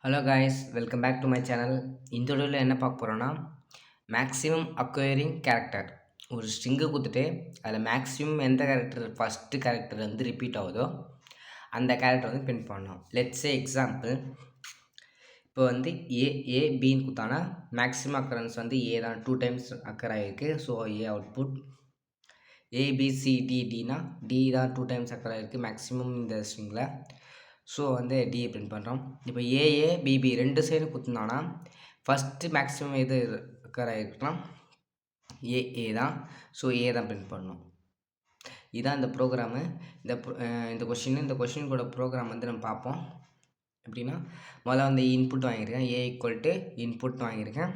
Hello guys, welcome back to my channel. இந்த வீடியோவில் என்ன பார்க்க போகிறோன்னா, மேக்ஸிமம் அக்வயரிங் கேரக்டர். ஒரு ஸ்ட்ரிங்கு கொடுத்துட்டு அதில் மேக்ஸிமம் எந்த கேரக்டர் ஃபஸ்ட்டு கேரக்டர் வந்து ரிப்பீட் ஆகுதோ அந்த கேரக்டர் வந்து பிரிண்ட் பண்ணணும். லெட்ஸே எக்ஸாம்பிள், இப்போ வந்து ஏபின்னு கொடுத்தானா மேக்ஸிமம் அக்கரன்ஸ் வந்து ஏ தான் 2 டைம்ஸ் அக்கர் ஆகிருக்கு. ஸோ ஏ அவுட்புட். ஏபிசிடிடினா டி தான் 2 டைம்ஸ் அக்கர் ஆகிருக்கு மேக்ஸிமம் இந்த ஸ்ட்ரிங்கில். ஸோ வந்து டிஏ பிரிண்ட் பண்ணுறோம். இப்போ ஏஏ பிபி ரெண்டு சைடு கொடுத்துருந்தானா ஃபஸ்ட்டு மேக்ஸிமம் எது அக்கர் ஆகிருக்குன்னா ஏஏ தான். ஸோ ஏ தான் பிரிண்ட் பண்ணணும். இதுதான் இந்த ப்ரோக்ராமு. இந்த கொஷின் கூட ப்ரோக்ராம் வந்து நம்ம பார்ப்போம். எப்படின்னா, முதல்ல வந்து இன்புட் வாங்கியிருக்கேன். ஏ ஈக்குவல் டு இன்புட் வாங்கியிருக்கேன்.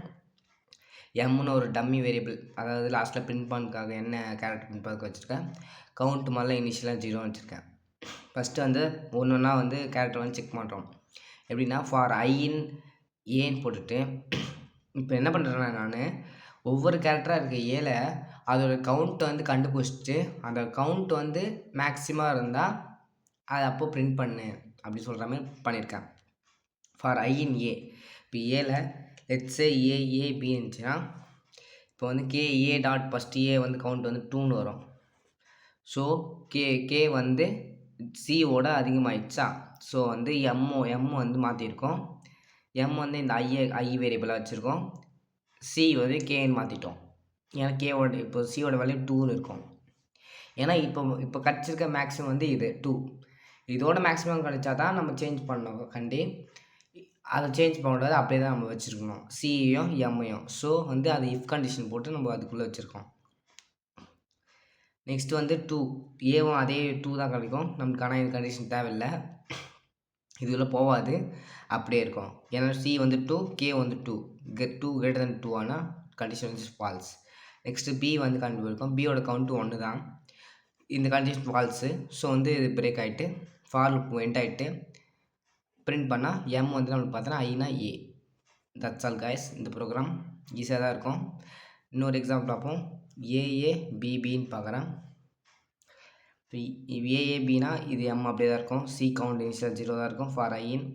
எம்னு ஒரு டம்மி வேரியபிள், அதாவது லாஸ்ட்டில் பிரிண்ட் பண்ணுறதுக்காக என்ன கேரக்டர் பிரிண்ட் பண்ணுறதுக்கு வச்சுருக்கேன். கவுண்ட் முதல்ல இனிஷியலாக 0 வச்சுருக்கேன். ஃபஸ்ட்டு வந்து ஒன்று ஒன்றா வந்து கேரக்டர் வந்து செக் பண்ணுறோம். எப்படின்னா, ஃபார் ஐ இன் ஏன்னு போட்டுட்டு இப்போ என்ன பண்ணுறேன்னா, நான் ஒவ்வொரு கேரக்டராக இருக்க ஏல அதோட கவுண்ட்டை வந்து கண்டுபிடிச்சிட்டு அந்த கவுண்ட் வந்து மேக்ஸிமாக இருந்தால் அதை அப்போ பிரிண்ட் பண்ணு அப்படி சொல்கிற மாதிரி பண்ணியிருக்கேன். ஃபார் ஐ இன் ஏ, இப்போ ஏல லெட்ஸே ஏஏபி இருந்துச்சுன்னா, இப்போ வந்து ஏ டாட் ஃபஸ்ட்டு ஏ வந்து கவுண்ட் வந்து 2ன்னு வரும். ஸோ கே வந்து சியோட அதிகமாகிடுச்சா. ஸோ வந்து எம் வந்து மாற்றிருக்கோம். எம் வந்து இந்த ஐ வேரியபிளாக வச்சுருக்கோம். சி வந்து கேன்னு மாற்றிட்டோம். ஏன்னா கேவோட இப்போ சியோட வேல்யூ 2ன்னு இருக்கும். ஏன்னா இப்போ கிடச்சிருக்க மேக்ஸிமம் வந்து இது 2. இதோட மேக்ஸிமம் கிடச்சா தான் நம்ம சேஞ்ச் பண்ணோம். அதை சேஞ்ச் பண்ணுறது அப்படியே தான் நம்ம வச்சுருக்கணும், சியையும் எம்மையும். ஸோ வந்து அது இஃப் கண்டிஷன் போட்டு நம்ம அதுக்குள்ளே வச்சுருக்கோம். நெக்ஸ்ட் வந்து 2 ஏவும் அதே 2 தான் கிடைக்கும் நமக்கு. ஆனால் இது கண்டிஷன் தேவையில்லை, இதில் போகாது, அப்படியே இருக்கும். ஏன்னா சி வந்து 2, கே வந்து 2 greater than 2 ஆனால் கண்டிஷன் வந்து ஃபால்ஸ். நெக்ஸ்ட்டு பி வந்து கண்டுபிடிக்கும். பியோட கவுண்ட்டு 1 தான். இந்த கண்டிஷன் ஃபால்ஸு. ஸோ வந்து இது பிரேக் ஆகிட்டு ஃபார் லூப் எண்ட் ஆகிட்டு பிரிண்ட் பண்ணால் எம் வந்து நம்மளுக்கு பார்த்தோன்னா ஐனா ஏ. That's all guys. இந்த ப்ரோக்ராம் ஈஸியாக தான் இருக்கும். இன்னொரு எக்ஸாம்பிள் பார்ப்போம். ஏஏபிபின்னு பார்க்குறேன். இப்போ ஏஏபினா இது எம் அப்படியே தான் இருக்கும். சி கவுண்ட் இனிஷியல் 0 தான் இருக்கும். ஃபார் ஐன்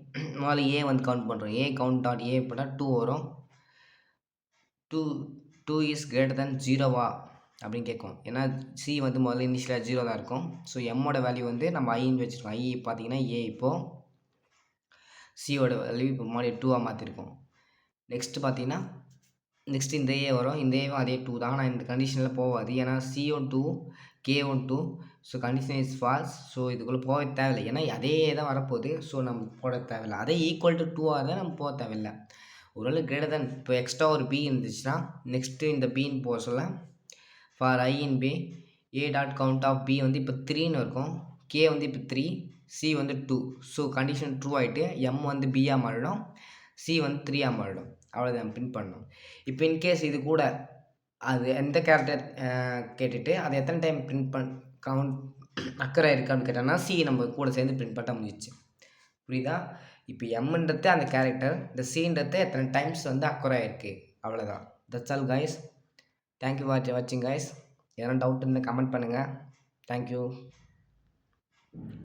முதல்ல ஏ வந்து கவுண்ட் பண்ணுறோம். ஏ கவுண்ட் டாட் ஏ போட்டால் 2 வரும். 2 இஸ் கிரேட்டர் தென் 0வா அப்படின்னு கேட்கும். ஏன்னா சி வந்து முதல்ல இனிஷியலாக 0 தான் இருக்கும். ஸோ எம்மோட வேல்யூ வந்து நம்ம ஐன்னு வச்சுருக்கோம். ஐ பார்த்தீங்கன்னா ஏ இப்போது சியோட வேல்யூ இப்போ மாதிரி 2ஆக மாற்றிருக்கோம். நெக்ஸ்ட்டு பார்த்தீங்கன்னா நெக்ஸ்ட் இந்த ஏ வரும். இந்த ஏவும் அதே 2 தான். ஆனால் இந்த கண்டிஷனில் போகாது. ஏன்னா சியும் 2 கேவும் 2. So condition is false. So இதுக்குள்ளே போக தேவையில்லை. ஏன்னா அதே தான் வரப்போகுது. ஸோ நம்ம போட தேவையில்லை. அதே ஈக்குவல் டு 2ஆக தான் நம்ம போக தேவையில்லை. ஒருவேளை கிரேட்டர் தென் இப்போ எக்ஸ்ட்ரா ஒரு பி இருந்துச்சுன்னா நெக்ஸ்ட்டு இந்த பின்னு போக சொல்ல for i in p a dot count of p வந்து இப்போ 3ன்னு இருக்கும். கே வந்து இப்போ 3, சி வந்து 2. ஸோ கண்டிஷன் ட்ரூ ஆகிட்டு எம் வந்து பியாக மாறிடும், சி வந்து 3ஆக மாறிடும். அவ்வளோதான் பிரிண்ட் பண்ணணும். இப்போ இன்கேஸ் இது கூட அது எந்த கேரக்டர் கேட்டுட்டு அது எத்தனை டைம் பிரிண்ட் கவுண்ட் அக்கறை இருக்குது அப்படின்னு கேட்டோம்னா சி நம்ம கூட சேர்ந்து பிரிண்ட் பண்ண முடிஞ்சிச்சு. புரியுதா? இப்போ எம்ன்றது அந்த கேரக்டர், இந்த சின்றது எத்தனை டைம்ஸ் வந்து அக்கறை இருக்குது, அவ்வளோதான். That's all guys. Thank you for வாட்சிங் கைஸ். எதனா டவுட் இருந்தால் கமெண்ட் பண்ணுங்கள். தேங்க்யூ.